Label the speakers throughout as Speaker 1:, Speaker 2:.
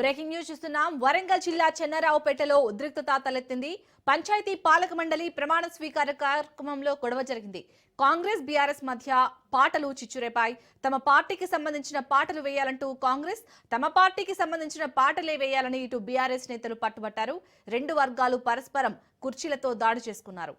Speaker 1: Breaking news చూస్తున్నాం. వరంగల్ జిల్లా చెన్నారావుపేటలో ఉద్రిక్తత తలెత్తింది. పంచాయతీ పాలక మండలి ప్రమాణ స్వీకార కార్యక్రమంలో గొడవ జరిగింది. కాంగ్రెస్ బీఆర్ఎస్ మధ్య పాటలు చిచ్చురేపాయి. తమ పార్టీకి సంబంధించిన పాటలు వేయాలంటూ కాంగ్రెస్, తమ పార్టీకి సంబంధించిన పాటలే వేయాలని ఇటు బీఆర్ఎస్ నేతలు పట్టుబట్టారు. రెండు వర్గాలు పరస్పరం కుర్చీలతో దాడి చేసుకున్నారు.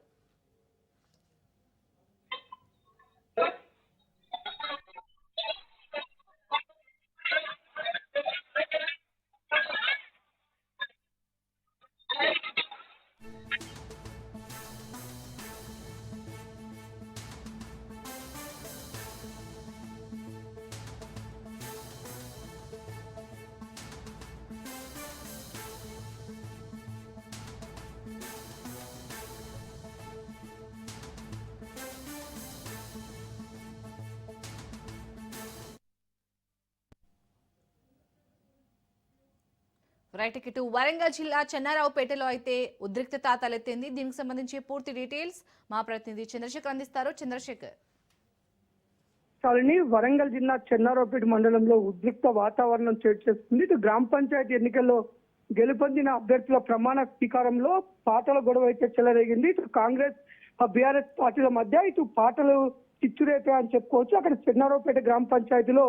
Speaker 1: రైట్, ఇటు వరంగల్ జిల్లా చెన్నారావుపేటలో అయితే ఉద్రిక్తత తలెత్తింది. దీనికి సంబంధించి పూర్తి డీటెయిల్స్ మా ప్రతినిధి చంద్రశేఖర్ అందిస్తారు. చంద్రశేఖర్.
Speaker 2: వరంగల్ జిల్లా చెన్నారావుపేట మండలంలో ఉద్రిక్త వాతావరణం చోటు చేసుకుంది. ఇటు గ్రామ పంచాయతీ ఎన్నికల్లో గెలుపొందిన అభ్యర్థుల ప్రమాణ స్వీకారంలో పాటల గొడవ అయితే చెలరేగింది. ఇటు కాంగ్రెస్ బీఆర్ఎస్ పార్టీల మధ్య ఇటు పాటలు చిచ్చురేపే అని చెప్పుకోవచ్చు. అక్కడ చెన్నారావుపేట గ్రామ పంచాయతీలో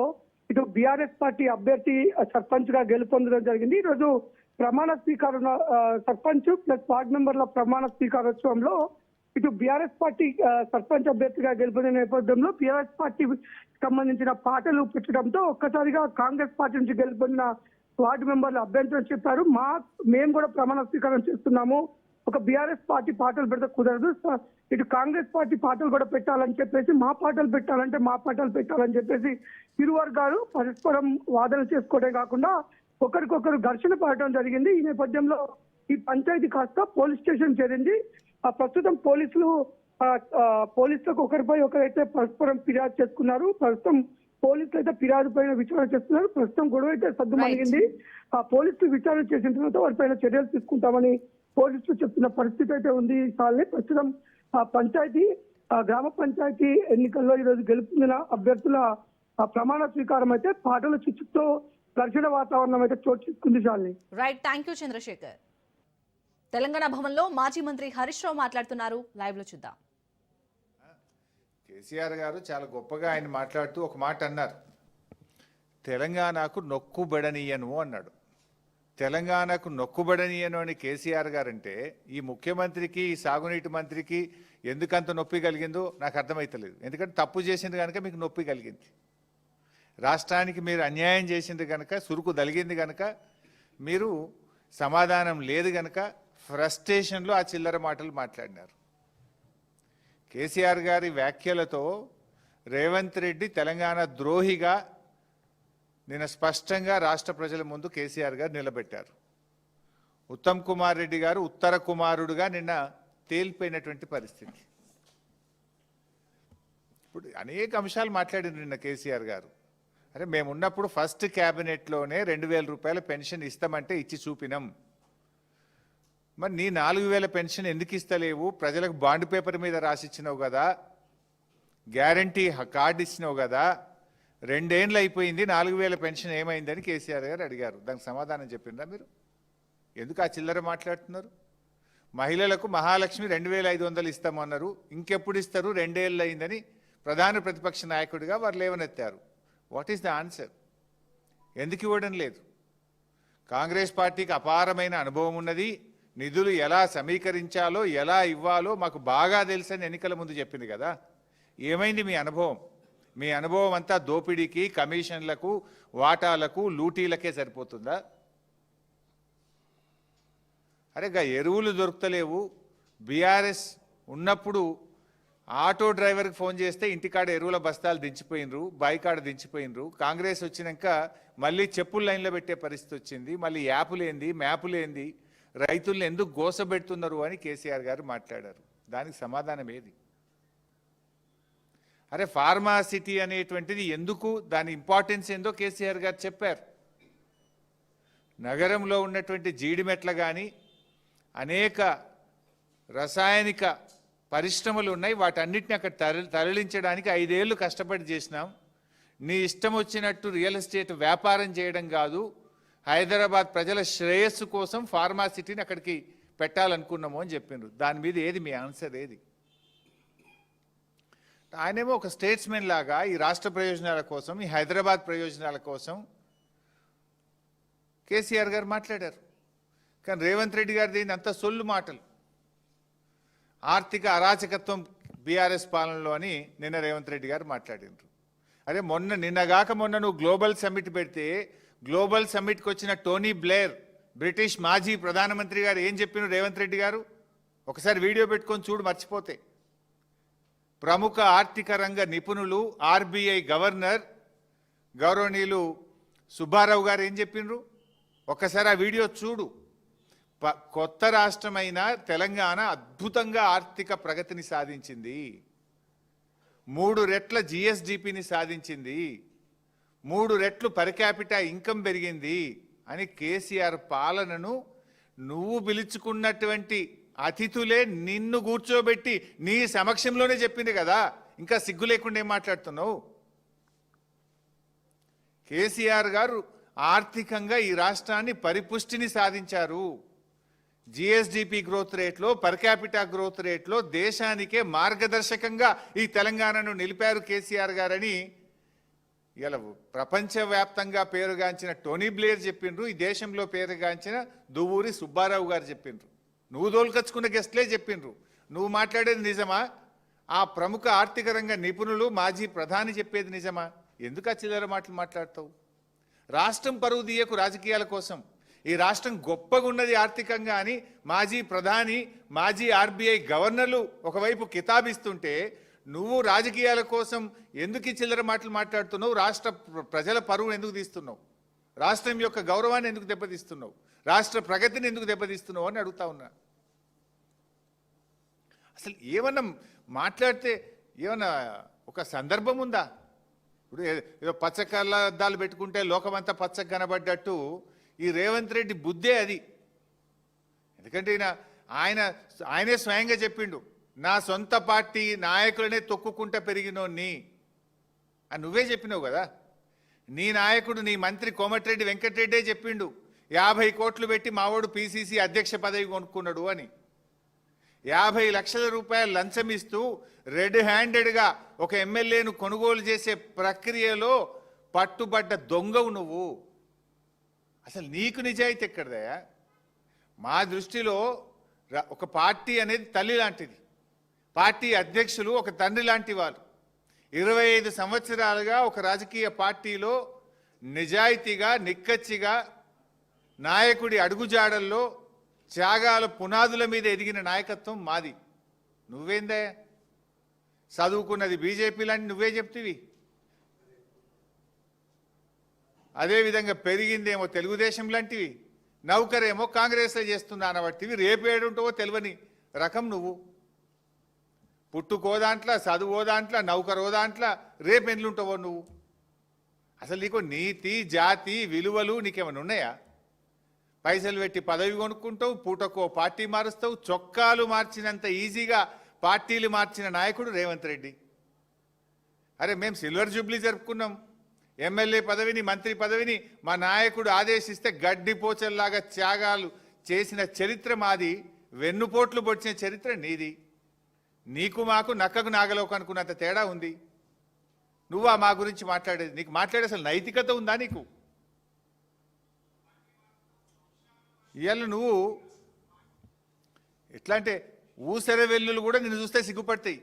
Speaker 2: ఇటు బీఆర్ఎస్ పార్టీ అభ్యర్థి సర్పంచ్ గా గెలుపొందడం జరిగింది. ఈ రోజు ప్రమాణ స్వీకారం సర్పంచ్ ప్లస్ వార్డు మెంబర్ల ప్రమాణ స్వీకారోత్సవంలో ఇటు బీఆర్ఎస్ పార్టీ సర్పంచ్ అభ్యర్థిగా గెలుపొందిన నేపథ్యంలో బీఆర్ఎస్ పార్టీ సంబంధించిన పాటలు పెట్టడంతో ఒక్కసారిగా కాంగ్రెస్ పార్టీ నుంచి గెలుపొందిన వార్డు మెంబర్లు అభ్యంతరం చెప్పారు. మేము కూడా ప్రమాణ స్వీకారం చేస్తున్నాము, ఒక బీఆర్ఎస్ పార్టీ పాటలు పెడితే కుదరదు, ఇటు కాంగ్రెస్ పార్టీ పాటలు కూడా పెట్టాలని చెప్పేసి మా పాటలు పెట్టాలంటే మా పాటలు పెట్టాలని చెప్పేసి ఇరు వర్గాలు పరస్పరం వాదన చేసుకోవడం కాకుండా ఒకరికొకరు ఘర్షణ పడటం జరిగింది. ఈ నేపథ్యంలో ఈ పంచాయతీ కాస్త పోలీస్ స్టేషన్ చేరింది. ప్రస్తుతం పోలీసులకు ఒకరిపై ఒకరైతే పరస్పరం ఫిర్యాదు చేసుకున్నారు. ప్రస్తుతం పోలీసులు అయితే ఫిర్యాదు పైన విచారణ చేస్తున్నారు. ప్రస్తుతం గొడవ అయితే సద్దుమణిగింది. పోలీసులు విచారణ చేసిన తర్వాత వారిపైన చర్యలు తీసుకుంటామని పోలీసులు చెప్తున్న పరిస్థితి అయితే ఉంది. ప్రస్తుతం గ్రామ పంచాయతీ ఎన్నికల్లో ఈరోజు గెలుపొందిన అభ్యర్థుల ప్రమాణ స్వీకారం అయితే పాటల చిచ్చుతో ఘర్షణ వాతావరణం అయితే చోటు చేసుకుంది.
Speaker 1: Right, thank you Chandrashekar. Telangana భవన్లో మాజీ మంత్రి హరీష్ రావు మాట్లాడుతున్నారు. లైవ్ లో చూద్దాం.
Speaker 3: కేసీఆర్ గారు చాలా గొప్పగా ఆయన మాట్లాడుతూ ఒక మాట అన్నారు, తెలంగాణకు నొక్కుబడనీయను అన్నాడు. తెలంగాణకు నొక్కుబడనీయను అని కేసీఆర్ గారంటే ఈ ముఖ్యమంత్రికి, ఈ సాగునీటి మంత్రికి ఎందుకంత నొప్పి కలిగిందో నాకు అర్థమవుతలేదు. ఎందుకంటే తప్పు చేసింది కనుక మీకు నొప్పి కలిగింది, రాష్ట్రానికి మీరు అన్యాయం చేసింది కనుక, సురుకు తగిలింది కనుక, మీరు సమాధానం లేదు కనుక ఫ్రస్ట్రేషన్లో ఆ చిల్లర మాటలు మాట్లాడినారు. కేసీఆర్ గారి వ్యాఖ్యలతో రేవంత్ రెడ్డి తెలంగాణ ద్రోహిగా నిన్న స్పష్టంగా రాష్ట్ర ప్రజల ముందు కేసీఆర్ గారు నిలబెట్టారు. ఉత్తమ్ కుమార్ రెడ్డి గారు ఉత్తర కుమారుడుగా నిన్న తేలిపోయినటువంటి పరిస్థితి. ఇప్పుడు అనేక అంశాలు మాట్లాడిన నిన్న కేసీఆర్ గారు, అరే మేమున్నప్పుడు ఫస్ట్ క్యాబినెట్లోనే 2000 రూపాయల పెన్షన్ ఇస్తామంటే ఇచ్చి చూపినాం, మరి నీ 4000 పెన్షన్ ఎందుకు ఇస్తలేవు? ప్రజలకు బాండ్ పేపర్ మీద రాసిచ్చినావు కదా, గ్యారంటీ కార్డు ఇచ్చినావు కదా, 2 ఏళ్ళు అయిపోయింది, 4000 పెన్షన్ ఏమైందని కేసీఆర్ గారు అడిగారు. దానికి సమాధానం చెప్పిండ్రా మీరు? ఎందుకు ఆ చిల్లర మాట్లాడుతున్నారు? మహిళలకు మహాలక్ష్మి 2500 ఇస్తామన్నారు, ఇంకెప్పుడు ఇస్తారు, 2 ఏళ్ళు అయిందని ప్రధాన ప్రతిపక్ష నాయకుడిగా వారు లేవనెత్తారు. What is the answer? ఎందుకు ఇవ్వడం లేదు? కాంగ్రెస్ పార్టీకి అపారమైన అనుభవం ఉన్నది, నిధులు ఎలా సమీకరించాలో ఎలా ఇవ్వాలో మాకు బాగా తెలుసని ఎన్నికల ముందు చెప్పింది కదా. ఏమైంది మీ అనుభవం? మీ అనుభవం అంతా దోపిడీకి, కమిషన్లకు, వాటాలకు, లూటీలకే సరిపోతుందా? అరే ఎరువులు దొరుకుతలేవు, బీఆర్ఎస్ ఉన్నప్పుడు ఆటో డ్రైవర్కి ఫోన్ చేస్తే ఇంటికాడ ఎరువుల బస్తాలు దించిపోయినరు, బాయికాడ దించిపోయినరు. కాంగ్రెస్ వచ్చినాక మళ్ళీ చెప్పులు లైన్లో పెట్టే పరిస్థితి వచ్చింది. మళ్ళీ యాపులేంది, మ్యాపులేంది, రైతులను ఎందుకు గోసబెడుతున్నారు అని కేసీఆర్ గారు మాట్లాడారు. దానికి సమాధానం ఏది? అరే ఫార్మా సిటీ అనేటువంటిది ఎందుకు, దాని ఇంపార్టెన్స్ ఏందో కేసీఆర్ గారు చెప్పారు. నగరంలో ఉన్నటువంటి జీడిమెట్ల కానీ అనేక రసాయనిక పరిశ్రమలు ఉన్నాయి, వాటన్నిటిని అక్కడ తరలించడానికి 5 ఏళ్ళు కష్టపడి చేసినాం. నీ ఇష్టం వచ్చినట్టు రియల్ ఎస్టేట్ వ్యాపారం చేయడం కాదు, హైదరాబాద్ ప్రజల శ్రేయస్సు కోసం ఫార్మా సిటీని అక్కడికి పెట్టాలనుకున్నాము అని చెప్పిండ్రు. దాని మీద ఏది మీ ఆన్సర్ ఏది? ఆయనేమో ఒక స్టేట్స్మెన్ లాగా ఈ రాష్ట్ర ప్రయోజనాల కోసం, ఈ హైదరాబాద్ ప్రయోజనాల కోసం కేసీఆర్ గారు మాట్లాడారు. కానీ రేవంత్ రెడ్డి గారిది అంత సొల్లు మాటలు. ఆర్థిక అరాచకత్వం బీఆర్ఎస్ పాలనలో అని నిన్న రేవంత్ రెడ్డి గారు మాట్లాడినారు. అరే నిన్నగాక మొన్న నువ్వు గ్లోబల్ సమ్మిట్ పెడితే గ్లోబల్ సమ్మిట్కి వచ్చిన టోనీ బ్లేర్, బ్రిటిష్ మాజీ ప్రధానమంత్రి గారు ఏం చెప్పిన రేవంత్ రెడ్డి గారు? ఒకసారి వీడియో పెట్టుకొని చూడు మర్చిపోతే. ప్రముఖ ఆర్థిక రంగ నిపుణులు, ఆర్బీఐ గవర్నర్ గౌరవనీయులు సుబ్బారావు గారు ఏం చెప్పిండ్రు? ఒక్కసారి ఆ వీడియో చూడు. కొత్త రాష్ట్రమైన తెలంగాణ అద్భుతంగా ఆర్థిక ప్రగతిని సాధించింది, 3 రెట్ల జిఎస్డిపిని సాధించింది, 3 రెట్లు పర్ క్యాపిటా ఇన్కమ్ పెరిగింది అని కేసీఆర్ పాలనను నువ్వు పిలుచుకున్నటువంటి అతిథులే నిన్ను కూర్చోబెట్టి నీ సమక్షంలోనే చెప్పింది కదా. ఇంకా సిగ్గు లేకుండా ఏం మాట్లాడుతున్నావు? కేసీఆర్ గారు ఆర్థికంగా ఈ రాష్ట్రాన్ని పరిపుష్టిని సాధించారు. జిఎస్డిపి గ్రోత్ రేట్లో, పర్ క్యాపిటా గ్రోత్ రేట్లో దేశానికే మార్గదర్శకంగా ఈ తెలంగాణను నిలిపారు కేసీఆర్ గారని ఇలా ప్రపంచవ్యాప్తంగా పేరుగాంచిన టోనీ బ్లేర్ చెప్పిండ్రు. ఈ దేశంలో పేరుగాంచిన దువ్వూరి సుబ్బారావు గారు చెప్పిండ్రు. నువ్వు దోలుకొచ్చుకున్న గెస్ట్లే చెప్పిండ్రు. నువ్వు మాట్లాడేది నిజమా? ఆ ప్రముఖ ఆర్థిక రంగ నిపుణులు, మాజీ ప్రధాని చెప్పేది నిజమా? ఎందుకు ఆ చిల్లర మాటలు మాట్లాడతావు? రాష్ట్రం పరువు తీయకు రాజకీయాల కోసం. ఈ రాష్ట్రం గొప్పగా ఉన్నది ఆర్థికంగా అని మాజీ ప్రధాని, మాజీ ఆర్బీఐ గవర్నర్లు ఒకవైపు కితాబిస్తుంటే నువ్వు రాజకీయాల కోసం ఎందుకు ఈ చిల్లర మాటలు మాట్లాడుతున్నావు? రాష్ట్ర ప్రజల పరువును ఎందుకు తీస్తున్నావు? రాష్ట్రం యొక్క గౌరవాన్ని ఎందుకు దెబ్బతీస్తున్నావు? రాష్ట్ర ప్రగతిని ఎందుకు దెబ్బతీస్తున్నావు అని అడుగుతా ఉన్నా. అసలు ఏమన్నా మాట్లాడితే ఏమన్నా ఒక సందర్భం ఉందా? ఇప్పుడు ఏదో పచ్చ కళ్ళద్దాలు పెట్టుకుంటే లోకమంతా పచ్చగా కనబడ్డట్టు ఈ రేవంత్ రెడ్డి బుద్ధే అది. ఎందుకంటే ఆయనే స్వయంగా చెప్పిండు, నా సొంత పార్టీ నాయకులనే తొక్కుకుంటా పెరిగినోన్ని అని నువ్వే చెప్పినావు కదా. నీ నాయకుడు, నీ మంత్రి కోమటిరెడ్డి వెంకటరెడ్డే చెప్పిండు, 50 కోట్లు పెట్టి మావాడు పిసిసి అధ్యక్ష పదవి కొనుక్కున్నాడు అని. 50 లక్షల రూపాయలు లంచం ఇస్తూ రెడ్ హ్యాండెడ్గా ఒక ఎమ్మెల్యేను కొనుగోలు చేసే ప్రక్రియలో పట్టుబడ్డ దొంగవు నువ్వు. అసలు నీకు నిజాయితీ ఎక్కడదయా? మా దృష్టిలో ఒక పార్టీ అనేది తల్లి లాంటిది, పార్టీ అధ్యక్షులు ఒక తండ్రి లాంటి వారు. 25 సంవత్సరాలుగా ఒక రాజకీయ పార్టీలో నిజాయితీగా, నిక్కచ్చిగా, నాయకుడి అడుగుజాడల్లో త్యాగాల పునాదుల మీద ఎదిగిన నాయకత్వం మాది. నువ్వేందే చదువుకున్నది బీజేపీ లాంటి నువ్వే చెప్తివి. అదేవిధంగా పెరిగిందేమో తెలుగుదేశం లాంటివి, నౌకరేమో కాంగ్రెస్లో చేస్తున్నా అనబట్టివి. రేపేడుంటావో తెలియని రకం నువ్వు. పుట్టుకో దాంట్లో, చదువో దాంట్లో, నౌకరో దాంట్లో, రేపెండ్లుంటావో నువ్వు. అసలు నీకు నీతి, జాతి, విలువలు నీకేమైనా ఉన్నాయా? పైసలు పెట్టి పదవి కొనుక్కుంటావు, పూటకో పార్టీ మారుస్తావు. చొక్కాలు మార్చినంత ఈజీగా పార్టీలు మార్చిన నాయకుడు రేవంత్ రెడ్డి. అరే మేము సిల్వర్ జూబ్లీ జరుపుకున్నాం. ఎమ్మెల్యే పదవిని, మంత్రి పదవిని మా నాయకుడు ఆదేశిస్తే గడ్డిపోచల్లాగా త్యాగాలు చేసిన చరిత్ర మాది. వెన్నుపోట్లు పొడిచిన చరిత్ర నీది. నీకు మాకు నక్కకు నాగలోకు అనుకున్నంత తేడా ఉంది. నువ్వా మా గురించి మాట్లాడేది? నీకు మాట్లాడే అసలు నైతికత ఉందా నీకు? ఇవాళ నువ్వు ఎట్లా అంటే ఊసెర వెల్లులు కూడా నిన్ను చూస్తే సిగ్గుపడతాయి.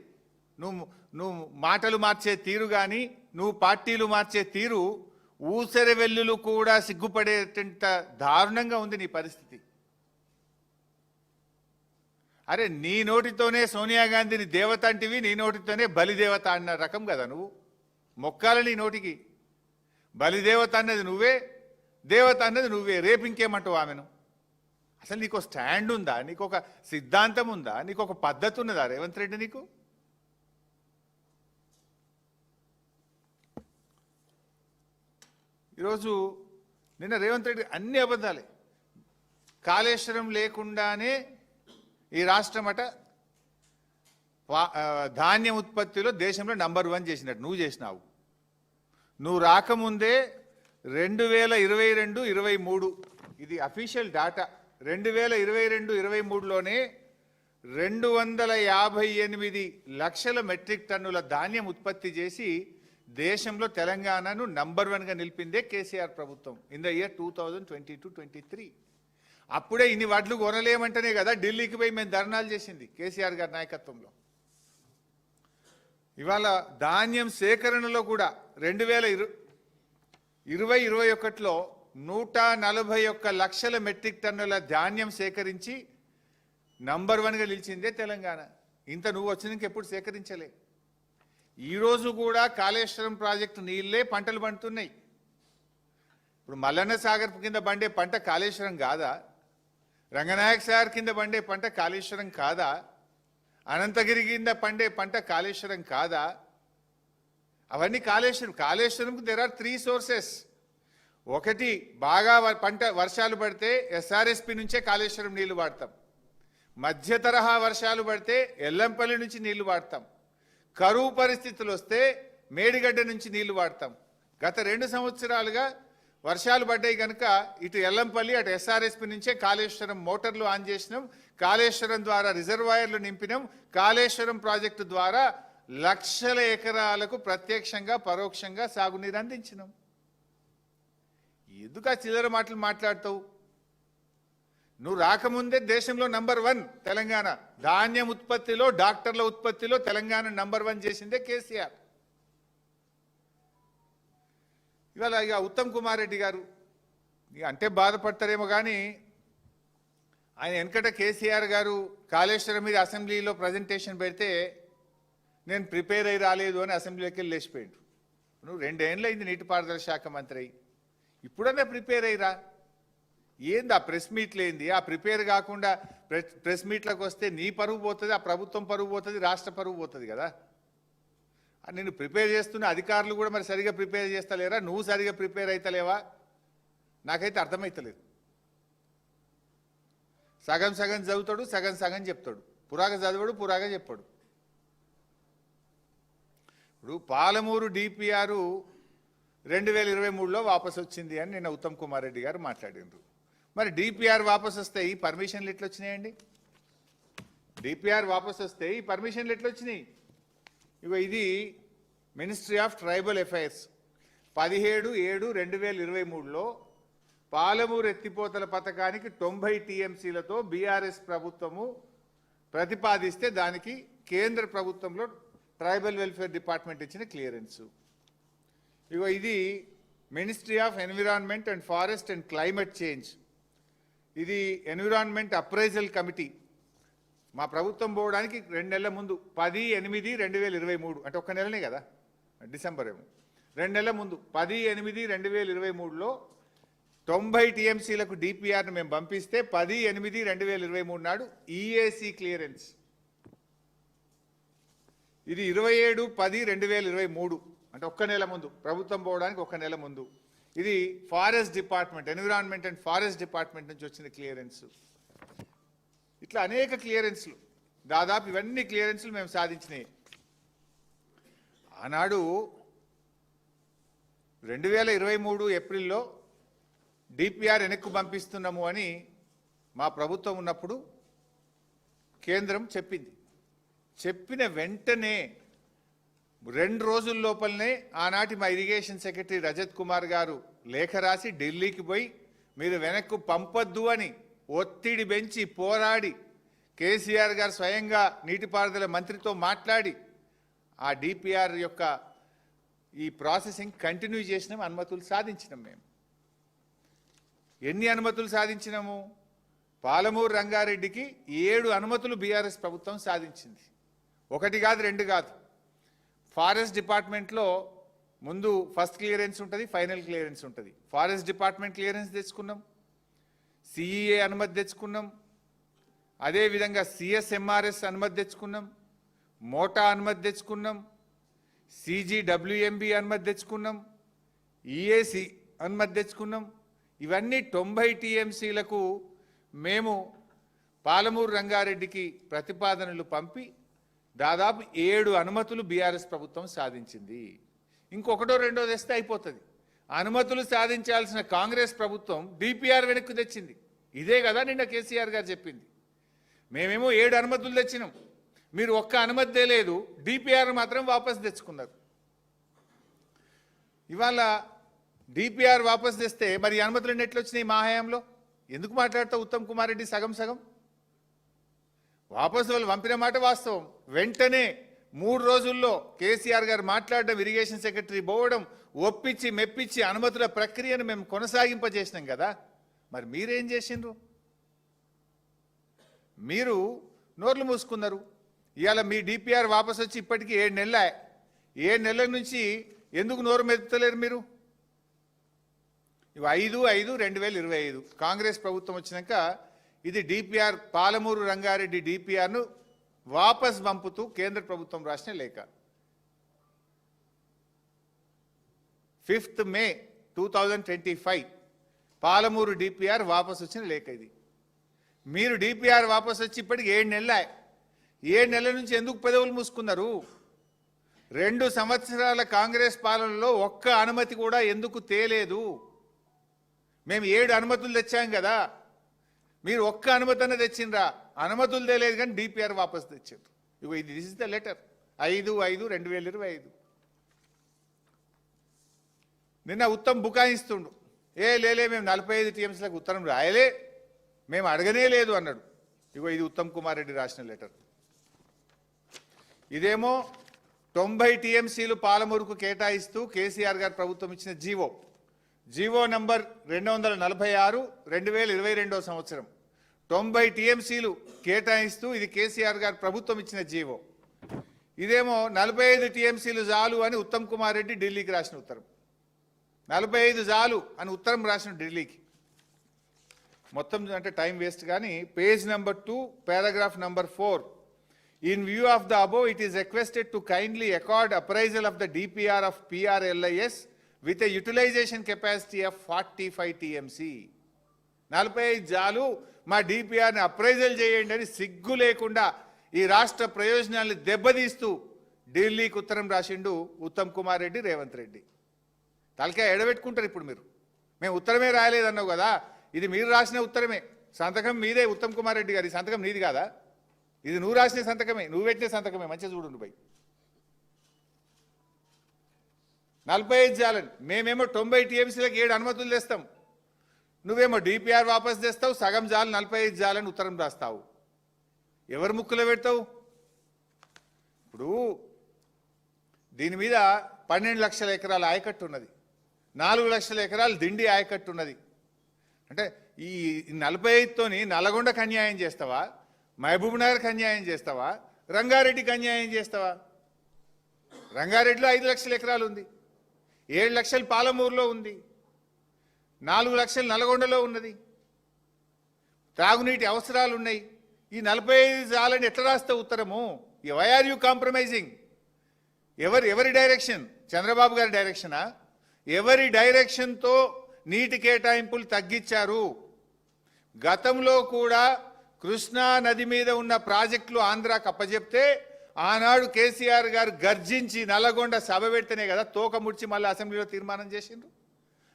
Speaker 3: నువ్వు మాటలు మార్చే తీరు కానీ, నువ్వు పార్టీలు మార్చే తీరు ఊసెర వెల్లులు కూడా సిగ్గుపడేటంత దారుణంగా ఉంది నీ పరిస్థితి. అరే నీ నోటితోనే సోనియా గాంధీని దేవత అంటివి, నీ నోటితోనే బలిదేవత అన్న రకం కదా నువ్వు. మొక్కాల నీ నోటికి. బలిదేవత అన్నది నువ్వే, దేవత అన్నది నువ్వే. రేపు ఇంకేమంటావు ఆమెను? అసలు నీకు స్టాండ్ ఉందా? నీకు ఒక సిద్ధాంతం ఉందా? నీకు ఒక పద్ధతి ఉన్నదా రేవంత్ రెడ్డి? నీకు ఈరోజు నిన్న రేవంత్ రెడ్డి అన్ని అబద్ధాలే. కాళేశ్వరం లేకుండానే ఈ రాష్ట్రం అట ధాన్యం ఉత్పత్తిలో దేశంలో నంబర్ 1 చేసినట్టు నువ్వు చేసినావు. నువ్వు రాకముందే 2022-23 ఇది అఫీషియల్ డాటా. 2022-23లోనే 258 లక్షల మెట్రిక్ టన్నుల ధాన్యం ఉత్పత్తి చేసి దేశంలో తెలంగాణను నంబర్ 1గా నిలిపిందే కేసీఆర్ ప్రభుత్వం ఇన్ ద ఇయర్ 2022-23. అప్పుడే ఇన్ని వడ్లు కొనలేమంటేనే కదా ఢిల్లీకి పోయి మేము ధర్నాలు చేసింది కేసీఆర్ గారి నాయకత్వంలో. ఇవాళ ధాన్యం సేకరణలో కూడా 2020-21లో 141 లక్షల మెట్రిక్ టన్నుల ధాన్యం సేకరించి నంబర్ 1గా నిలిచిందే తెలంగాణ. ఇంత నువ్వు వచ్చినాక ఎప్పుడు సేకరించలే. ఈరోజు కూడా కాళేశ్వరం ప్రాజెక్టు నీళ్ళే పంటలు పండుతున్నాయి. ఇప్పుడు మల్లన్న సాగర్ కింద పండే పంట కాళేశ్వరం కాదా? రంగనాయక సాగర్ కింద పండే పంట కాళేశ్వరం కాదా? అనంతగిరి కింద పండే పంట కాళేశ్వరం కాదా? అవన్నీ కాళేశ్వరంకు దెర్ ఆర్ 3 సోర్సెస్. ఒకటి, బాగా పంట వర్షాలు పడితే ఎస్ఆర్ఎస్పి నుంచే కాళేశ్వరం నీళ్లు వాడతాం. మధ్య తరహా వర్షాలు పడితే ఎల్లంపల్లి నుంచి నీళ్లు వాడతాం. కరువు పరిస్థితులు వస్తే మేడిగడ్డ నుంచి నీళ్లు వాడతాం. గత 2 సంవత్సరాలుగా వర్షాలు పడ్డాయి కనుక ఇటు ఎల్లంపల్లి అటు ఎస్ఆర్ఎస్పి నుంచే కాళేశ్వరం మోటార్లు ఆన్ చేసినాం. కాళేశ్వరం ద్వారా రిజర్వాయర్లు నింపినాం. కాళేశ్వరం ప్రాజెక్టు ద్వారా లక్షల ఎకరాలకు ప్రత్యక్షంగా పరోక్షంగా సాగునీరు అందించినాం. ఎందుకు ఆ చిల్లర మాటలు మాట్లాడతావు? నువ్వు రాకముందే దేశంలో నంబర్ 1 తెలంగాణ. ధాన్యం ఉత్పత్తిలో, డాక్టర్ల ఉత్పత్తిలో తెలంగాణ నంబర్ 1 చేసిందే కేసీఆర్. ఇవాళ ఇక ఉత్తమ్ కుమార్ రెడ్డి గారు ఇక అంటే బాధపడతారేమో కానీ ఆయన వెనకట కేసీఆర్ గారు కాళేశ్వరం మీద అసెంబ్లీలో ప్రజెంటేషన్ పెడితే నేను ప్రిపేర్ అయి రాలేదు అని అసెంబ్లీకి వెళ్ళి లేచిపోయాడు. నువ్వు 2 ఏళ్ళు అయింది నీటిపారుదల శాఖ మంత్రి, ఇప్పుడన్నా ప్రిపేర్ అయ్యిరా. ఏంది ఆ ప్రెస్ మీట్లు ఏంది? ఆ ప్రిపేర్ కాకుండా ప్రెస్ మీట్లకు వస్తే నీ పరువు పోతుంది, ఆ ప్రభుత్వం పరువు పోతుంది, రాష్ట్ర పరువు పోతుంది కదా. నేను ప్రిపేర్ చేస్తున్న అధికారులు కూడా మరి సరిగా ప్రిపేర్ చేస్తలేరా? నువ్వు సరిగా ప్రిపేర్ అవుతలేవా? నాకైతే అర్థమవుతలేదు. సగం సగం చదువుతాడు, సగం సగం చెప్తాడు. పురాగా చదవడు, పురాగా చెప్పాడు. ఇప్పుడు పాలమూరు డిపిఆర్ 2023లో వాపసు వచ్చింది అని నిన్న ఉత్తమ్ కుమార్ రెడ్డి గారు మాట్లాడినారు. మరి డిపిఆర్ వాపసు వస్తే ఈ పర్మిషన్లు ఎట్లా వచ్చినాయండి? డిపిఆర్ వాపసు వస్తే ఈ పర్మిషన్లు ఎట్లా వచ్చినాయి? ఇగో ఇది మినిస్ట్రీ ఆఫ్ ట్రైబల్ అఫైర్స్ 17/7/2023లో పాలమూరు ఎత్తిపోతల పథకానికి 90 టీఎంసీలతో బీఆర్ఎస్ ప్రభుత్వము ప్రతిపాదిస్తే దానికి కేంద్ర ప్రభుత్వంలో ట్రైబల్ వెల్ఫేర్ డిపార్ట్మెంట్ ఇచ్చిన క్లియరెన్స్. ఇగో ఇది ministry of environment and forest and climate change. ఇది ఎన్విరాన్మెంట్ అప్రైజల్ కమిటీ మా ప్రభుత్వం పోవడానికి 2 నెలల ముందు 10/8/2023 అంటే ఒక్క నెలనే కదా, డిసెంబర్ ఏమో, 2 నెలల ముందు 10/8/2023లో 90 టీఎంసీలకు డిపిఆర్ను మేము పంపిస్తే 10/8/2023 నాడు ఈఏసీ క్లియరెన్స్. ఇది 27/10/2023 అంటే ఒక్క నెల ముందు, ప్రభుత్వం పోవడానికి 1 నెల ముందు. ఇది forest department, environment and forest department నుంచి వచ్చిన క్లియరెన్స్. ఇట్లా అనేక క్లియరెన్స్లు, దాదాపు ఇవన్నీ క్లియరెన్స్లు మేము సాధించినాయి. ఆనాడు 2023 ఏప్రిల్లో డిపిఆర్ వెనక్కు పంపిస్తున్నాము అని మా ప్రభుత్వం ఉన్నప్పుడు కేంద్రం చెప్పింది. చెప్పిన వెంటనే 2 రోజుల లోపలనే ఆనాటి మా ఇరిగేషన్ సెక్రటరీ రజత్ కుమార్ గారు లేఖ రాసి ఢిల్లీకి పోయి మీరు వెనక్కు పంపొద్దు అని ఒత్తిడి పెంచి పోరాడి కేసీఆర్ గారు స్వయంగా నీటిపారుదల మంత్రితో మాట్లాడి ఆ డిపిఆర్ యొక్క ఈ ప్రాసెసింగ్ కంటిన్యూ చేసినాం, అనుమతులు సాధించినాం. మేము ఎన్ని అనుమతులు సాధించినాము? పాలమూరు రంగారెడ్డికి 7 అనుమతులు బీఆర్ఎస్ ప్రభుత్వం సాధించింది. 1 కాదు, 2 కాదు. ఫారెస్ట్ డిపార్ట్మెంట్లో ముందు ఫస్ట్ క్లియరెన్స్ ఉంటుంది, ఫైనల్ క్లియరెన్స్ ఉంటుంది. ఫారెస్ట్ డిపార్ట్మెంట్ క్లియరెన్స్ తెచ్చుకున్నాం, సిఈఏ అనుమతి తెచ్చుకున్నాం, అదేవిధంగా సిఎస్ఎంఆర్ఎస్ అనుమతి తెచ్చుకున్నాం, మోటా అనుమతి తెచ్చుకున్నాం, సిజిడబ్ల్యూఎంబి అనుమతి తెచ్చుకున్నాం, ఈఏసి అనుమతి తెచ్చుకున్నాం. ఇవన్నీ 90 టీఎంసీలకు మేము పాలమూరు రంగారెడ్డికి ప్రతిపాదనలు పంపి దాదాపు 7 అనుమతులు బీఆర్ఎస్ ప్రభుత్వం సాధించింది. ఇంకొకటో రెండో తెస్తే అయిపోతుంది. అనుమతులు సాధించాల్సిన కాంగ్రెస్ ప్రభుత్వం డిపిఆర్ వెనక్కి తెచ్చింది. ఇదే కదా నిన్న కేసీఆర్ గారు చెప్పింది. మేమేమో 7 అనుమతులు తెచ్చినాం, మీరు ఒక్క అనుమతి తేలేదు, డిపిఆర్ మాత్రం వాపస్ తెచ్చుకున్నారు. ఇవాళ డిపిఆర్ వాపస్ తెస్తే మరి అనుమతులు ఎట్లా వచ్చినాయి మా హయాంలో? ఎందుకు మాట్లాడతావు ఉత్తమ్ కుమార్ రెడ్డి సగం సగం? వాపసు వాళ్ళు పంపిన మాట వాస్తవం. వెంటనే 3 రోజుల్లో కేసీఆర్ గారు మాట్లాడడం, ఇరిగేషన్ సెక్రటరీ పోవడం, ఒప్పించి మెప్పించి అనుమతుల ప్రక్రియను మేము కొనసాగింపజేసినాం కదా. మరి మీరేం చేసిండ్రు? మీరు నోర్లు మూసుకున్నారు. ఇవాళ మీ డిపిఆర్ వాపసు వచ్చి ఇప్పటికీ 7 నెలలే. 7 నెలల నుంచి ఎందుకు నోరు మెదుపుతలేరు మీరు? ఇవి 5/5/2025 కాంగ్రెస్ ప్రభుత్వం వచ్చినాక ఇది డిపిఆర్ పాలమూరు రంగారెడ్డి డిపిఆర్ను వాపస్ పంపుతూ కేంద్ర ప్రభుత్వం రాసిన లేఖ. 5th May 2025 పాలమూరు డిపిఆర్ వాపస్ వచ్చిన లేఖ ఇది. మీరు డిపిఆర్ వాపస్ వచ్చి ఇప్పటికి 7 నెలలే. 7 నెలల నుంచి ఎందుకు పెదవులు మూసుకున్నారు? 2 సంవత్సరాల కాంగ్రెస్ పాలనలో ఒక్క అనుమతి కూడా ఎందుకు తేలేదు? మేము 7 అనుమతులు తెచ్చాం కదా, మీరు ఒక్క అనుమతి అన్న తెచ్చిండ్రా? అనుమతులు తేలేదు కానీ డిపిఆర్ వాపస్ తెచ్చారు. ఇగో ఇది దిస్ ఇస్ ద లెటర్ 5/5/2025. నిన్న ఉత్తమ్ బుకాయిస్తుండు, లేలే మేము 45 టీఎంసీలకు ఉత్తరం రాయలే, మేము అడగనే లేదు అన్నాడు. ఇగో ఇది ఉత్తమ్ కుమార్ రెడ్డి రాసిన లెటర్. ఇదేమో 90 టీఎంసీలు పాలమూరుకు కేటాయిస్తూ కేసీఆర్ గారు ప్రభుత్వం ఇచ్చిన జీవో నంబర్ 246/2022 సంవత్సరం. 90 టీఎంసీలు కేటాయిస్తూ ఇది కేసీఆర్ గారు ప్రభుత్వం ఇచ్చిన జీవో. ఇదేమో 45 టీఎంసీలు చాలు అని ఉత్తమ్ కుమార్ రెడ్డి ఢిల్లీకి రాసిన ఉత్తరం. 45 చాలు అని ఉత్తరం రాసిన ఢిల్లీకి. మొత్తం అంటే టైం వేస్ట్ కానీ page number 2 paragraph number 4. In view of the above, it is requested to kindly accord appraisal of the DPR of PRLIS with a utilization capacity of 45 TMC. 45 జాలు మా డిపిఆర్ని అప్రైజల్ చేయండి అని సిగ్గు లేకుండా ఈ రాష్ట్ర ప్రయోజనాలను దెబ్బతీస్తూ ఢిల్లీకి ఉత్తరం రాసిండు ఉత్తమ్ కుమార్ రెడ్డి, రేవంత్ రెడ్డి. తలకాయ ఎడబెట్టుకుంటారు ఇప్పుడు మీరు. మేము ఉత్తరమే రాయలేదన్నావు కదా, ఇది మీరు రాసిన ఉత్తరమే, సంతకం మీదే ఉత్తమ్ కుమార్ రెడ్డి గారి సంతకం నీది కాదా? ఇది నువ్వు రాసిన సంతకమే, నువ్వు పెట్టిన సంతకమే. మంచిగా చూడండి భయ్. 45 జాలని మేమేమో 90 టీఎంసీలకు 7 అనుమతులు తెస్తాం, నువ్వేమో డిపిఆర్ వాపస్ తెస్తావు, సగం జాలు 45 జాలని ఉత్తరం రాస్తావు. ఎవరు ముక్కులో పెడతావు? ఇప్పుడు దీని మీద 12 లక్షల ఎకరాల ఆయకట్టు ఉన్నది, 4 లక్షల ఎకరాలు దిండి ఆయకట్టు ఉన్నది. అంటే ఈ 45తోని నల్లగొండకు అన్యాయం చేస్తావా, మహబూబ్ నగర్కి అన్యాయం చేస్తావా, రంగారెడ్డికి అన్యాయం చేస్తావా? రంగారెడ్డిలో 5 లక్షల ఎకరాలు ఉంది, 7 లక్షలు పాలమూరులో ఉంది, 4 లక్షలు నల్గొండలో ఉన్నది, త్రాగునీటి అవసరాలు ఉన్నాయి. ఈ 45 జాలని ఎట్లా రాస్తే ఉత్తరము? Why are you compromising? ఎవరి డైరెక్షన్? చంద్రబాబు గారి డైరెక్షనా? ఎవరి డైరెక్షన్తో నీటి కేటాయింపులు తగ్గించారు? గతంలో కూడా కృష్ణా నది మీద ఉన్న ప్రాజెక్టులు ఆంధ్రాకు అప్పచెప్తే ఆనాడు కేసీఆర్ గారు గర్జించి నల్లగొండ సభ పెడితేనే కదా తోక ముడిచి మళ్ళీ అసెంబ్లీలో తీర్మానం చేసిండ్రు.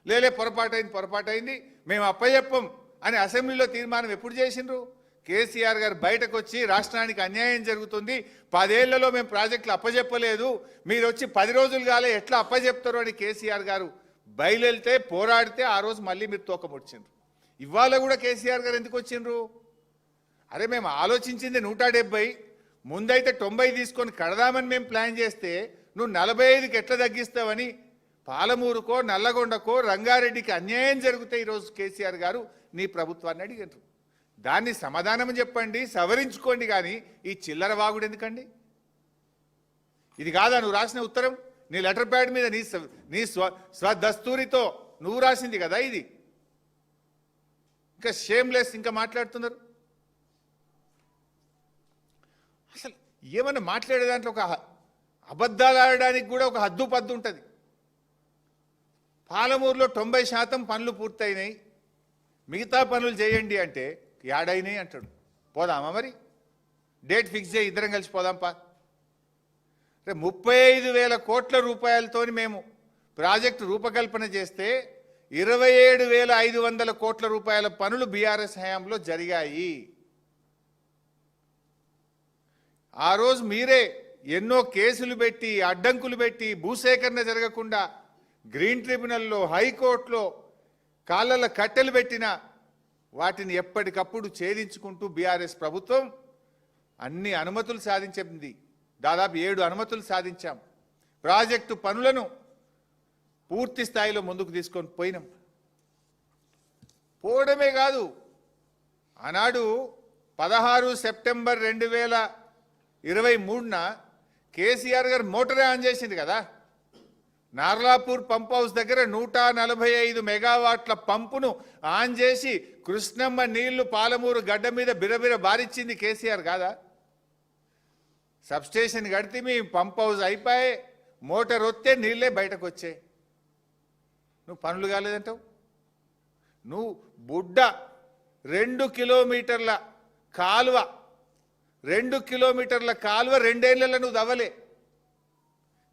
Speaker 3: లేలే పొరపాటైంది మేము అప్పచెప్పం అని అసెంబ్లీలో తీర్మానం ఎప్పుడు చేసిండ్రు? కేసీఆర్ గారు బయటకు వచ్చి రాష్ట్రానికి అన్యాయం జరుగుతుంది, 10 ఏళ్లలో మేము ప్రాజెక్టులు అప్పచెప్పలేదు, మీరు వచ్చి 10 రోజులు కాలే ఎట్లా అప్పచెప్తారు అని కేసీఆర్ గారు బయలుదేరితే పోరాడితే ఆ రోజు మళ్ళీ మీరు తోక ముడిచిండ్రు. ఇవాళ కూడా కేసీఆర్ గారు ఎందుకు వచ్చిండ్రు? అరే మేము ఆలోచించింది 170, ముందైతే 90 తీసుకొని కడదామని మేము ప్లాన్ చేస్తే నువ్వు 45కి ఎట్లా తగ్గిస్తావని పాలమూరుకో నల్లగొండకో రంగారెడ్డికి అన్యాయం జరిగితే ఈరోజు కేసీఆర్ గారు నీ ప్రభుత్వాన్ని అడిగారు. దాన్ని సమాధానం చెప్పండి, సవరించుకోండి. కానీ ఈ చిల్లర వాగుడు ఎందుకండి? ఇది కాదా నువ్వు రాసిన ఉత్తరం? నీ లెటర్ ప్యాడ్ మీద నీ స్వదస్తూరితో నువ్వు రాసింది కదా ఇది. ఇంకా షేమ్లెస్ ఇంకా మాట్లాడుతున్నారు. అసలు ఏమన్నా మాట్లాడే దాంట్లో ఒక అబద్ధాలు ఆడడానికి కూడా ఒక హద్దు పద్దు ఉంటుంది. పాలమూరులో 90% పనులు పూర్తయినాయి, మిగతా పనులు చేయండి అంటే ఏడైనాయి అంటాడు. పోదామా మరి? డేట్ ఫిక్స్ చేయి, ఇద్దరం కలిసి పోదాంపా. 35,000 కోట్ల రూపాయలతో మేము ప్రాజెక్టు రూపకల్పన చేస్తే 27,500 కోట్ల రూపాయల పనులు బీఆర్ఎస్ హయాంలో జరిగాయి. ఆ రోజు మీరే ఎన్నో కేసులు పెట్టి అడ్డంకులు పెట్టి భూసేకరణ జరగకుండా గ్రీన్ ట్రిబ్యునల్లో హైకోర్టులో కాళ్ళల కట్టెలు పెట్టిన వాటిని ఎప్పటికప్పుడు ఛేదించుకుంటూ బీఆర్ఎస్ ప్రభుత్వం అన్ని అనుమతులు సాధించింది. దాదాపు 7 అనుమతులు సాధించాం. ప్రాజెక్టు పనులను పూర్తి స్థాయిలో ముందుకు తీసుకొని పోయినాం. పోవడమే కాదు, ఆనాడు 16 సెప్టెంబర్ 2023న కేసీఆర్ గారు మోటారే ఆన్ చేసింది కదా. నార్లాపూర్ పంప్ హౌస్ దగ్గర 145 మెగావాట్ల పంపును ఆన్ చేసి కృష్ణమ్మ నీళ్లు పాలమూరు గడ్డ మీద బిరబిర బారిచ్చింది కేసీఆర్ కాదా? సబ్స్టేషన్ కడితే మీ పంప్ హౌస్ అయిపోయి మోటార్ వస్తే నీళ్ళే బయటకు వచ్చాయి. నువ్వు పనులు కాలేదంటావు. నువ్వు బుడ్డ 2 కిలోమీటర్ల కాలువ 2 కిలోమీటర్ల కాలువ 2 ఏళ్లలో నువ్వు దవ్వలే.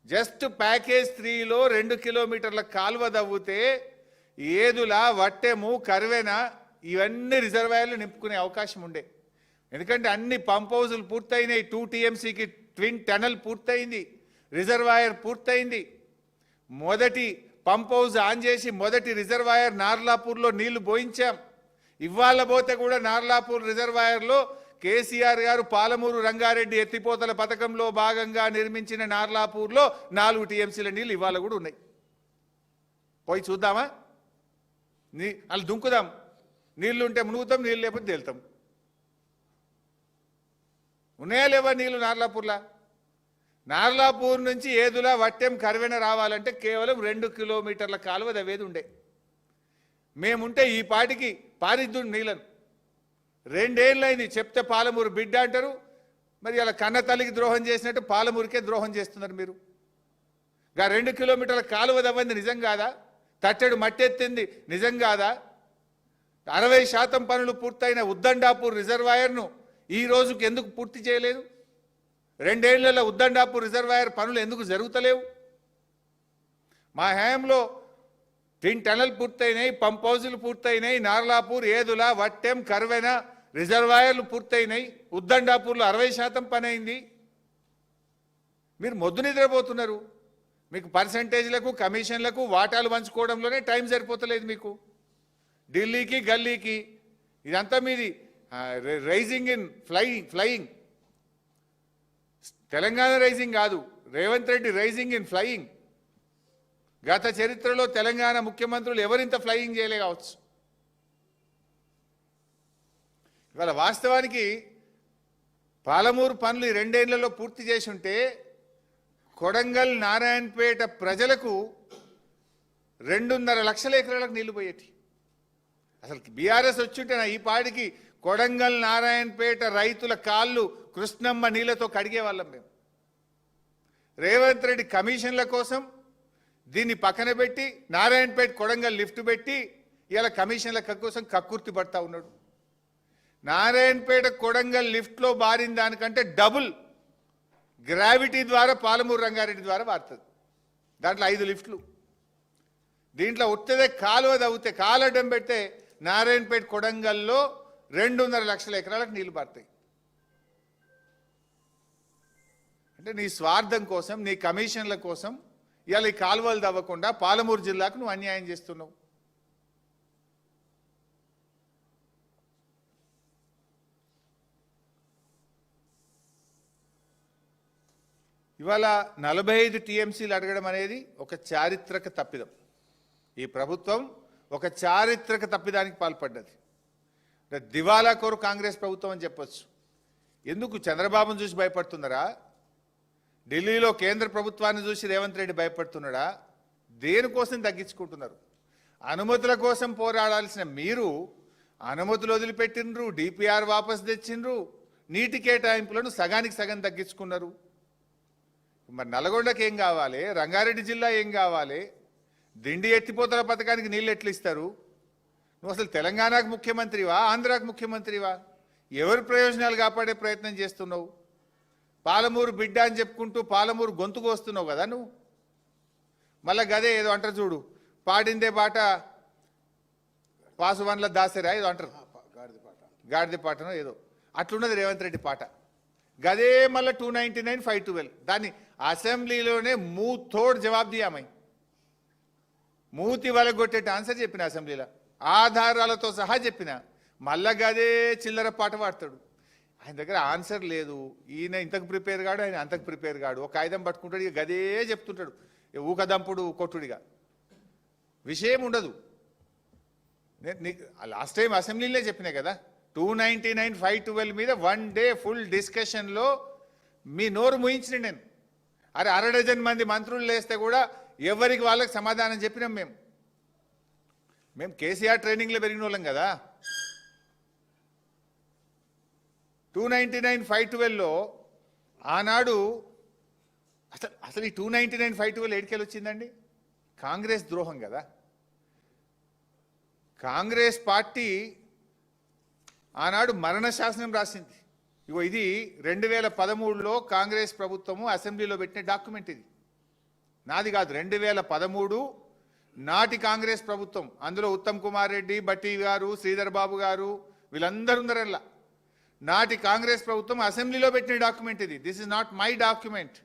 Speaker 3: జస్ట్ ప్యాకేజ్ 3లో 2 కిలోమీటర్ల కాలువ దవ్వుతే ఏదులా వట్టెము కరువెన ఇవన్నీ రిజర్వాయర్లు నింపుకునే అవకాశం ఉండే. ఎందుకంటే అన్ని పంప్ హౌజులు పూర్తయినాయి. 2 TMCకి ట్విన్ టనల్ పూర్తయింది, రిజర్వాయర్ పూర్తయింది. మొదటి పంప్ హౌజ్ ఆన్ చేసి మొదటి రిజర్వాయర్ నార్లాపూర్లో నీళ్లు పోయించాం. ఇవాళ పోతే కూడా నార్లాపూర్ రిజర్వాయర్లో కేసీఆర్ గారు పాలమూరు రంగారెడ్డి ఎత్తిపోతల పథకంలో భాగంగా నిర్మించిన నార్లాపూర్లో 4 TMCల నీళ్ళు ఇవాళ కూడా ఉన్నాయి. పోయి చూద్దామా? వాళ్ళు దుంకుదాం. నీళ్లు ఉంటే మునుగుతాం, నీళ్ళు లేకపోతే తేలుతాం. ఉన్నాయా లేవా నీళ్లు నార్లాపూర్లా? నార్లాపూర్ నుంచి ఏదులా వట్టెం కరువెన రావాలంటే కేవలం 2 కిలోమీటర్ల కాలువ దవ్వేది ఉండే. మేముంటే ఈ పాటికి పారిద్దుడు నీళ్ళను. 2 ఏళ్ళైంది చెప్తే పాలమూరు బిడ్డ అంటారు. మరి అలా కన్న తల్లికి ద్రోహం చేసినట్టు పాలమూరుకే ద్రోహం చేస్తున్నారు మీరు. 2 కిలోమీటర్ల కాలువ దవ్వంది నిజం కాదా? తట్టెడు మట్టెత్తింది నిజం కాదా? 60% పనులు పూర్తయిన ఉద్దండాపూర్ రిజర్వాయర్ను ఈ రోజుకి ఎందుకు పూర్తి చేయలేదు? 2 ఏళ్లలో ఉద్దండాపూర్ రిజర్వాయర్ పనులు ఎందుకు జరుగుతలేవు? మా హయాంలో ట్విన్ టనల్ పూర్తయినాయి, పంప్ హౌజులు పూర్తయినాయి, నార్లాపూర్ ఏదులా వట్టెం కరువెన రిజర్వాయర్లు పూర్తయినాయి, ఉద్దండాపూర్లో 60% పని అయింది. మీరు మొద్దు నిద్రపోతున్నారు. మీకు పర్సంటేజ్లకు కమిషన్లకు వాటాలు పంచుకోవడంలోనే టైం సరిపోతలేదు మీకు. ఢిల్లీకి గల్లీకి ఇదంతా మీది rising in flying. Telangana rising కాదు, Revanth Reddy rising in flying. గత చరిత్రలో తెలంగాణ ముఖ్యమంత్రులు ఎవరింత ఫ్లయింగ్ చేయలే కావచ్చు. ఇవాళ వాస్తవానికి పాలమూరు పనులు 2 ఏళ్లలో పూర్తి చేసి ఉంటే కొడంగల్ నారాయణపేట ప్రజలకు 2.5 లక్షల ఎకరాలకు నీళ్లు పోయేటి. అసలు బీఆర్ఎస్ వచ్చుంటే ఈ పాటికి కొడంగల్ నారాయణపేట రైతుల కాళ్ళు కృష్ణమ్మ నీళ్లతో కడిగే వాళ్ళం మేము. రేవంత్ రెడ్డి కమిషన్ల కోసం దీన్ని పక్కన పెట్టి నారాయణపేట కొడంగల్ లిఫ్ట్ పెట్టి ఇలా కమిషన్ల కోసం కక్కుర్తి పడతా ఉన్నాడు. నారాయణపేట కొడంగల్ లిఫ్ట్లో బారిన దానికంటే డబుల్ గ్రావిటీ ద్వారా పాలమూరు రంగారెడ్డి ద్వారా బారుతుంది. దాంట్లో 5 లిఫ్ట్లు. దీంట్లో ఉత్తదే కాలువ దవ్వుతే కాలడ్డం పెడితే నారాయణపేట కొడంగల్లో 2.5 లక్షల ఎకరాలకు నీళ్లు పారుతాయి. అంటే నీ స్వార్థం కోసం, నీ కమిషన్ల కోసం ఇవాళ ఈ కాలువలు దవ్వకుండా పాలమూరు జిల్లాకు నువ్వు అన్యాయం చేస్తున్నావు. ఇవాళ 45 TMCలు అడగడం అనేది ఒక చారిత్రక తప్పిదం. ఈ ప్రభుత్వం ఒక చారిత్రక తప్పిదానికి పాల్పడ్డది. దివాలా కోరు కాంగ్రెస్ ప్రభుత్వం అని చెప్పొచ్చు. ఎందుకు? చంద్రబాబును చూసి భయపడుతున్నారా? ఢిల్లీలో కేంద్ర ప్రభుత్వాన్ని చూసి రేవంత్ రెడ్డి భయపడుతున్నాడా? దేనికోసం తగ్గించుకుంటున్నారు? అనుమతుల కోసం పోరాడాల్సిన మీరు అనుమతులు వదిలిపెట్టినరు, డిపిఆర్ వాపసు తెచ్చిండ్రు, నీటి కేటాయింపులను సగానికి సగం తగ్గించుకున్నారు. మరి నల్గొండకి ఏం కావాలి? రంగారెడ్డి జిల్లా ఏం కావాలి? దిండి ఎత్తిపోతల పథకానికి నీళ్ళు ఎట్లు ఇస్తారు? నువ్వు అసలు తెలంగాణకు ముఖ్యమంత్రివా, ఆంధ్రాకు ముఖ్యమంత్రివా? ఎవరి ప్రయోజనాలు కాపాడే ప్రయత్నం చేస్తున్నావు? పాలమూరు బిడ్డ అని చెప్పుకుంటూ పాలమూరు గొంతుకు వస్తున్నావు కదా నువ్వు. మళ్ళా గదే ఏదో అంటారు చూడు, పాడిందే పాట పాసువన్ల దాసరా ఏదో అంటారు, గాడిద పాటనో ఏదో అట్లున్నది రేవంత్ రెడ్డి పాట. గదే మళ్ళీ 299 512 దాన్ని అసెంబ్లీలోనే మూతోడ్ జవాబు దియామై మూతి వలగొట్టేట ఆన్సర్ చెప్పిన అసెంబ్లీలో ఆధారాలతో సహా చెప్పిన. మళ్ళా గదే చిల్లర పాట పాడతాడు. ఆయన దగ్గర ఆన్సర్ లేదు. ఈయన ఇంతకు ప్రిపేర్ కాడు, ఆయన అంతకు ప్రిపేర్ కాడు. ఒక ఆయుధం పట్టుకుంటాడు, ఇక గదే చెప్తుంటాడు, ఊకదంపుడు కొట్టుడిగా. విషయం ఉండదు. లాస్ట్ టైం అసెంబ్లీలో చెప్పినా కదా, 299 512 మీద 1 డే ఫుల్ డిస్కషన్లో మీ నోరు ముయించిన నేను. అరే 1/2 మంది మంత్రులు లేస్తే కూడా ఎవరికి వాళ్ళకి సమాధానం చెప్పినాం. మేము కేసీఆర్ ట్రైనింగ్లో పెరిగిన వాళ్ళం కదా. 299 512లో ఆనాడు అసలు ఈ 299 512 ఏడికెళ్ళి వచ్చిందండి? కాంగ్రెస్ ద్రోహం కదా. కాంగ్రెస్ పార్టీ ఆనాడు మరణ శాసనం రాసింది. ఇగో ఇది 2013లో కాంగ్రెస్ ప్రభుత్వము అసెంబ్లీలో పెట్టిన డాక్యుమెంట్. ఇది నాది కాదు, 2013 నాటి కాంగ్రెస్ ప్రభుత్వం. అందులో ఉత్తమ్ కుమార్ రెడ్డి, బట్టి గారు, శ్రీధర్ బాబు గారు వీళ్ళందరూ ఉన్నారల్లా. నాటి కాంగ్రెస్ ప్రభుత్వం అసెంబ్లీలో పెట్టిన డాక్యుమెంట్ ఇది. This is not my document.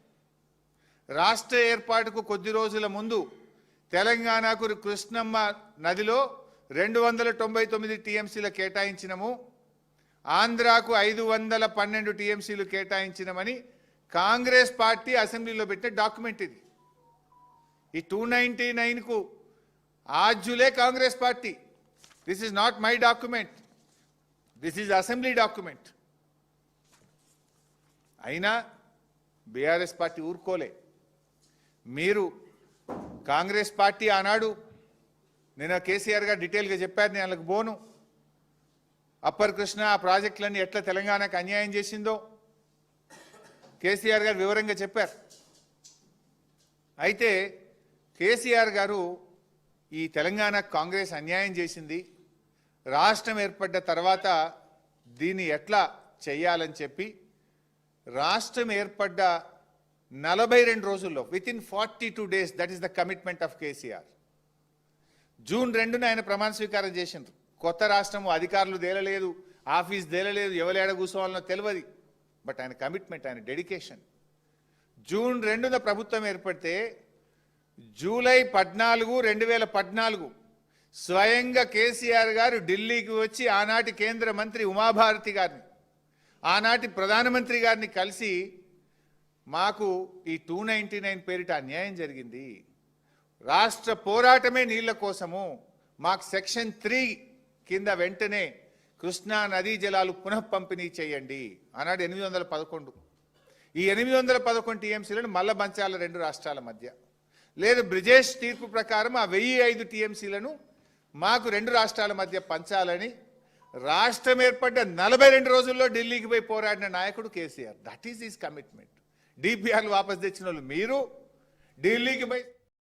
Speaker 3: రాష్ట్ర ఏర్పాటుకు కొద్ది రోజుల ముందు తెలంగాణకు కృష్ణమ్మ నదిలో 299 టీఎంసీల కేటాయించినము, ఆంధ్రాకు 512 టీఎంసీలు కేటాయించినమని కాంగ్రెస్ పార్టీ అసెంబ్లీలో పెట్టిన డాక్యుమెంట్ ఇది. ఈ 299కు ఆజ్యులే Congress party. This is not my document, this is assembly document. అయినా బీఆర్ఎస్ పార్టీ ఊరుకోలే. మీరు కాంగ్రెస్ పార్టీ ఆనాడు, నేను కేసీఆర్ గారు డీటెయిల్గా చెప్పారు, నేను వాళ్ళకి బోను. అప్పర్ కృష్ణ ఆ ప్రాజెక్టులన్నీ ఎట్లా తెలంగాణకు అన్యాయం చేసిందో కేసీఆర్ గారు వివరంగా చెప్పారు. అయితే కేసీఆర్ గారు ఈ తెలంగాణ కాంగ్రెస్ అన్యాయం చేసింది, రాష్ట్రం ఏర్పడ్డ తర్వాత దీన్ని ఎట్లా చెయ్యాలని చెప్పి రాష్ట్రం ఏర్పడ్డ 42 రోజుల్లో within 42 days, that is the commitment of KCR. June 2న ఆయన ప్రమాణ స్వీకారం చేసిండ్రు. కొత్త రాష్ట్రము, అధికారులు తేలలేదు, ఆఫీస్ తేలలేదు, ఎవరు కూర్చోవాలనో తెలియదు. బట్ ఆయన కమిట్మెంట్, ఆయన డెడికేషన్. జూన్ 2న ప్రభుత్వం ఏర్పడితే జూలై 14 2014 స్వయంగా కేసీఆర్ గారు ఢిల్లీకి వచ్చి ఆనాటి కేంద్ర మంత్రి ఉమాభారతి గారిని, ఆనాటి ప్రధానమంత్రి గారిని కలిసి మాకు ఈ 299 పేరిట అన్యాయం జరిగింది, రాష్ట్ర పోరాటమే నీళ్ల కోసము, మాకు సెక్షన్ 3 కింద వెంటనే కృష్ణా నదీ జలాలు పునః పంపిణీ చేయండి ఆనాడు 811. ఈ 811 టీఎంసీలను మల్ల పంచాల 2 రాష్ట్రాల మధ్య. లేదు బ్రిజేష్ తీర్పు ప్రకారం ఆ 1005 టీఎంసీలను మాకు 2 రాష్ట్రాల మధ్య పంచాలని రాష్ట్రం ఏర్పడ్డ 42 రోజుల్లో ఢిల్లీకి పోయి పోరాడిన నాయకుడు KCR. That is his commitment. డిపిఆర్లు వాపస్ తెచ్చిన వాళ్ళు మీరు, ఢిల్లీకి పోయి